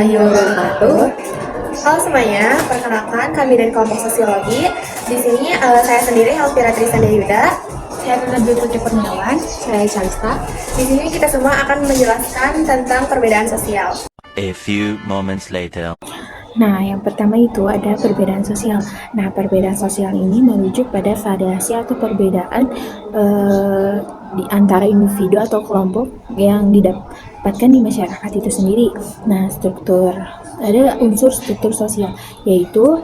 warahmatullahi wabarakatuh. Halo semuanya, perkenalkan kami dari kelompok sosiologi. Di sini saya sendiri Elvira Trisanda Yuda. Saya Putri Putri Kurniawan. Saya Calista. Di sini kita semua akan menjelaskan tentang perbedaan sosial. A few moments later. Nah, yang pertama itu ada perbedaan sosial. Nah, perbedaan sosial ini merujuk pada variasi atau perbedaan di antara individu atau kelompok yang didapatkan di masyarakat itu sendiri. Nah, ada unsur struktur sosial, yaitu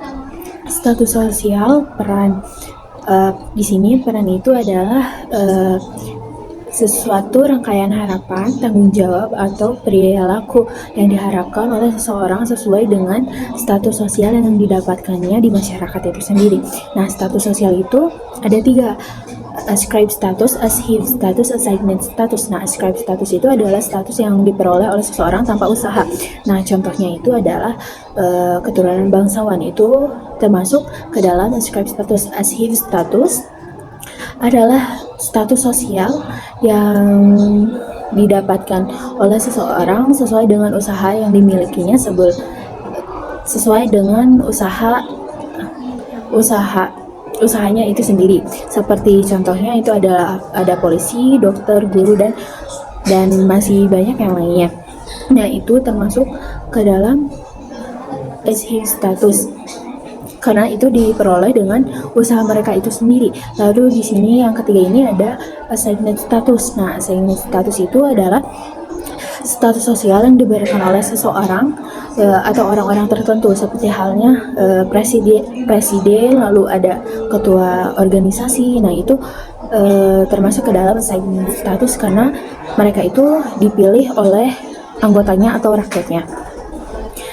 status sosial, peran. Di sini peran itu adalah sesuatu rangkaian harapan, tanggung jawab, atau perilaku yang diharapkan oleh seseorang sesuai dengan status sosial yang didapatkannya di masyarakat itu sendiri. Nah, status sosial itu ada 3. Ascribed status, achieved status, assigned status. Nah, ascribed status itu adalah status yang diperoleh oleh seseorang tanpa usaha. Nah, contohnya itu adalah keturunan bangsawan, itu termasuk ke dalam ascribed status. Achieved status adalah status sosial yang didapatkan oleh seseorang sesuai dengan usaha yang dimilikinya, sesuai dengan usahanya itu sendiri. Seperti contohnya itu ada polisi, dokter, guru, dan masih banyak yang lainnya. Nah, itu termasuk ke dalam achieved status, karena itu diperoleh dengan usaha mereka itu sendiri. Lalu di sini yang ketiga ini ada assigned status. Nah, assigned status itu adalah status sosial yang diberikan oleh seseorang atau orang-orang tertentu, seperti halnya presiden, lalu ada ketua organisasi. Nah, itu termasuk ke dalam assigned status karena mereka itu dipilih oleh anggotanya atau rakyatnya.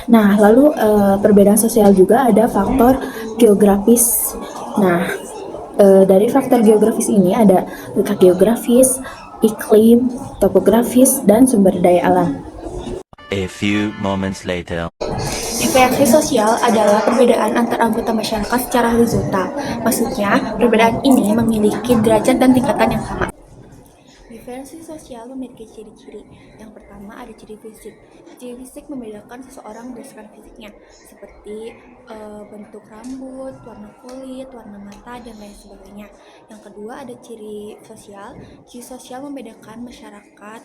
Nah, lalu perbedaan sosial juga ada faktor geografis. Nah, dari faktor geografis ini ada letak geografis, iklim, topografis, dan sumber daya alam. A few moments later. Diferensi sosial adalah perbedaan antar anggota masyarakat secara horizontal. Maksudnya, perbedaan ini memiliki derajat dan tingkatan yang sama. Diferensi sosial memiliki ciri-ciri. Yang pertama ada ciri fisik. Ciri fisik membedakan seseorang berdasarkan fisiknya, seperti bentuk rambut, warna kulit, warna mata, dan lain sebagainya. Yang kedua ada ciri sosial. Ciri sosial membedakan masyarakat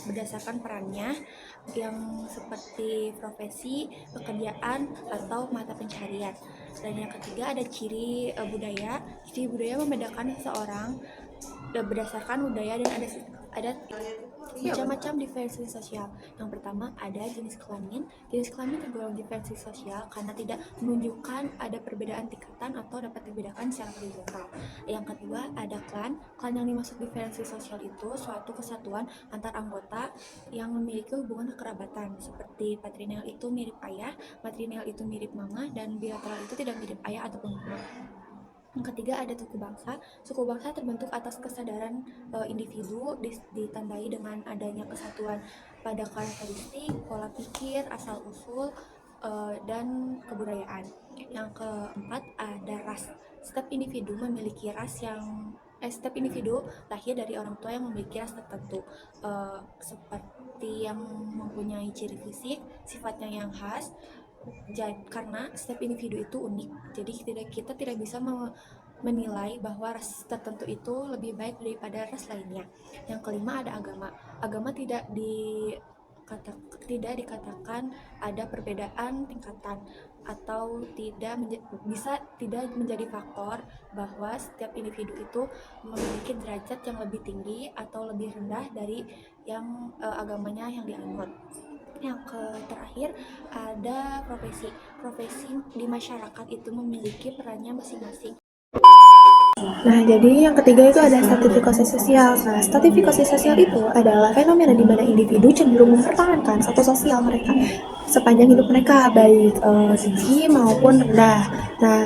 berdasarkan perannya, yang seperti profesi, pekerjaan, atau mata pencaharian. Dan yang ketiga ada ciri budaya. Ciri budaya membedakan seseorang berdasarkan budaya, dan ada macam-macam diferensi sosial. Yang pertama ada jenis kelamin. Jenis kelamin tergolong diferensi sosial karena tidak menunjukkan ada perbedaan tingkatan atau dapat dibedakan secara horizontal. Yang kedua ada klan. Klan yang dimaksud diferensi sosial itu suatu kesatuan antar anggota yang memiliki hubungan kekerabatan, seperti patrilineal itu mirip ayah, matrilineal itu mirip mama, dan bilateral itu tidak mirip ayah ataupun mama. Yang ketiga ada suku bangsa. Suku bangsa terbentuk atas kesadaran individu, ditandai dengan adanya kesatuan pada karakteristik, pola pikir, asal-usul, dan kebudayaan. Yang keempat ada ras. Setiap individu memiliki ras setiap individu lahir dari orang tua yang memiliki ras tertentu, seperti yang mempunyai ciri fisik, sifatnya yang khas. Karena setiap individu itu unik, jadi kita tidak bisa menilai bahwa ras tertentu itu lebih baik daripada ras lainnya. Yang kelima ada agama. Agama tidak dikatakan ada perbedaan tingkatan, atau tidak menjadi faktor bahwa setiap individu itu memiliki derajat yang lebih tinggi atau lebih rendah dari yang agamanya yang dianut. Yang terakhir ada profesi. Profesi di masyarakat itu memiliki perannya masing-masing. Nah, jadi yang ketiga itu ada stratifikasi sosial. Nah, stratifikasi sosial itu adalah fenomena di mana individu cenderung mempertahankan status sosial mereka sepanjang hidup mereka, baik tinggi maupun rendah. Nah,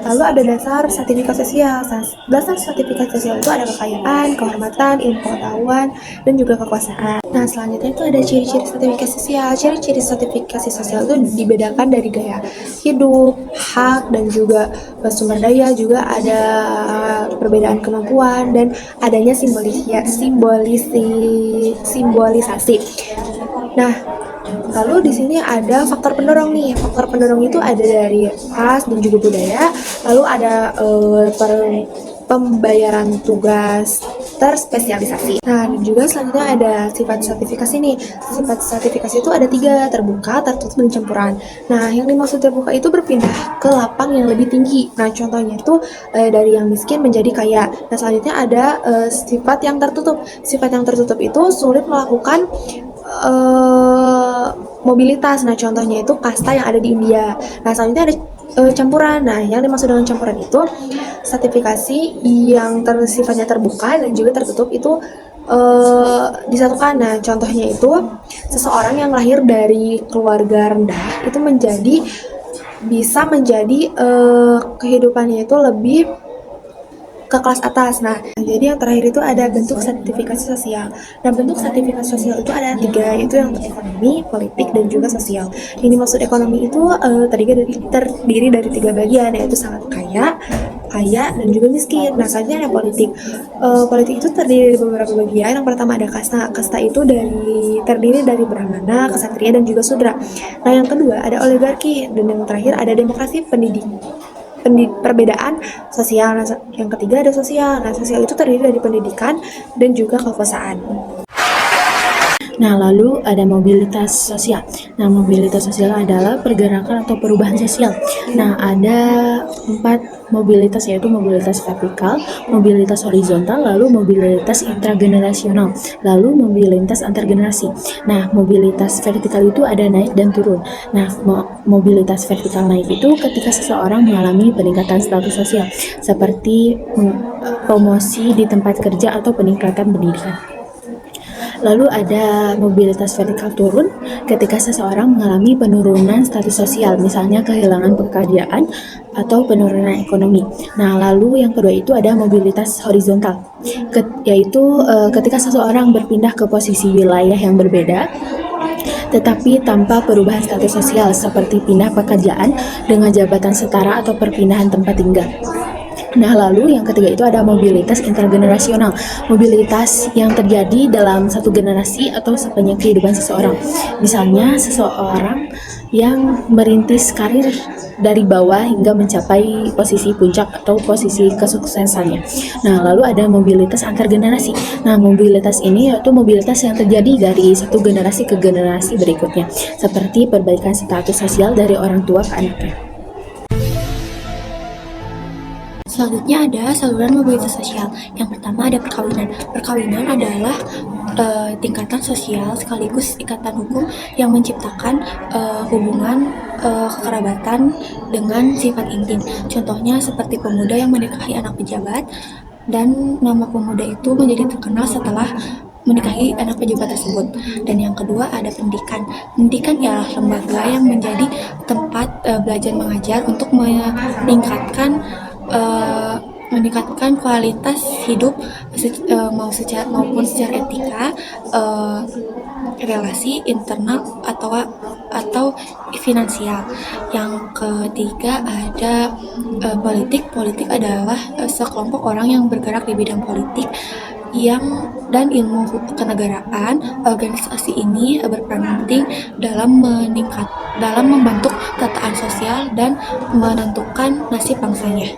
lalu ada dasar stratifikasi sosial. Dasar stratifikasi sosial itu ada kekayaan, kehormatan, ilmu pengetahuan, dan juga kekuasaan. Nah, selanjutnya itu ada ciri-ciri stratifikasi sosial. Ciri-ciri stratifikasi sosial itu dibedakan dari gaya hidup, hak, dan juga sumber daya. Juga ada perbedaan kemampuan dan adanya simbolisasi. Nah, Lalu di sini ada faktor pendorong nih. Faktor pendorong itu ada dari ras dan juga budaya. Lalu ada pembayaran tugas terspesialisasi. Nah, dan juga selanjutnya ada sifat sertifikasi nih. Sifat sertifikasi itu ada 3, terbuka, tertutup, dan campuran. Nah, yang dimaksud terbuka itu berpindah ke lapang yang lebih tinggi. Nah, contohnya itu dari yang miskin menjadi kaya. Nah, selanjutnya ada sifat yang tertutup. Sifat yang tertutup itu sulit melakukan mobilitas. Nah, contohnya itu kasta yang ada di India. Nah, selanjutnya ada campuran. Nah, yang dimaksud dengan campuran itu sertifikasi yang sifatnya terbuka dan juga tertutup itu disatukan. Nah, contohnya itu seseorang yang lahir dari keluarga rendah itu bisa menjadi kehidupannya itu lebih ke kelas atas. Nah, jadi yang terakhir itu ada bentuk sertifikasi sosial. Nah, bentuk sertifikasi sosial itu ada 3, yaitu yang ekonomi, politik, dan juga sosial. Ini maksud ekonomi itu terdiri dari 3 bagian, yaitu sangat kaya, dan juga miskin. Nah, selanjutnya ada politik. Politik itu terdiri dari beberapa bagian. Yang pertama ada kasta. Kasta itu terdiri dari brahmana, ksatria, dan juga sudra. Nah, yang kedua ada oligarki, dan yang terakhir ada demokrasi perbedaan sosial. Nah, yang ketiga ada sosial. Nah, sosial itu terdiri dari pendidikan dan juga kekuasaan. Nah, lalu ada mobilitas sosial. Nah, mobilitas sosial adalah pergerakan atau perubahan sosial. Nah, ada 4 mobilitas, yaitu mobilitas vertikal, mobilitas horizontal, lalu mobilitas intragenerasional, lalu mobilitas antar generasi. Nah, mobilitas vertikal itu ada naik dan turun. Nah, mobilitas vertikal naik itu ketika seseorang mengalami peningkatan status sosial, seperti promosi di tempat kerja atau peningkatan pendidikan. Lalu ada mobilitas vertikal turun ketika seseorang mengalami penurunan status sosial, misalnya kehilangan pekerjaan atau penurunan ekonomi. Nah, lalu yang kedua itu ada mobilitas horizontal, yaitu ketika seseorang berpindah ke posisi wilayah yang berbeda, tetapi tanpa perubahan status sosial, seperti pindah pekerjaan dengan jabatan setara atau perpindahan tempat tinggal. Nah, lalu yang ketiga itu ada mobilitas intergenerasional, mobilitas yang terjadi dalam satu generasi atau sepanjang kehidupan seseorang. Misalnya seseorang yang merintis karir dari bawah hingga mencapai posisi puncak atau posisi kesuksesannya. Nah, lalu ada mobilitas antar generasi. Nah, mobilitas ini yaitu mobilitas yang terjadi dari satu generasi ke generasi berikutnya, seperti perbaikan status sosial dari orang tua ke anaknya. Selanjutnya ada saluran mobilitas sosial. Yang pertama ada perkawinan. Perkawinan adalah tingkatan sosial sekaligus ikatan hukum yang menciptakan hubungan kekerabatan dengan sifat intim. Contohnya seperti pemuda yang menikahi anak pejabat, dan nama pemuda itu menjadi terkenal setelah menikahi anak pejabat tersebut. Dan yang kedua ada pendidikan. Pendidikan ialah lembaga yang menjadi tempat belajar mengajar untuk meningkatkan kualitas hidup maupun secara etika, relasi internal atau finansial. Yang ketiga ada politik. Politik adalah sekelompok orang yang bergerak di bidang politik dan ilmu kenegaraan. Organisasi ini berperan penting dalam membentuk tataan sosial dan menentukan nasib bangsanya.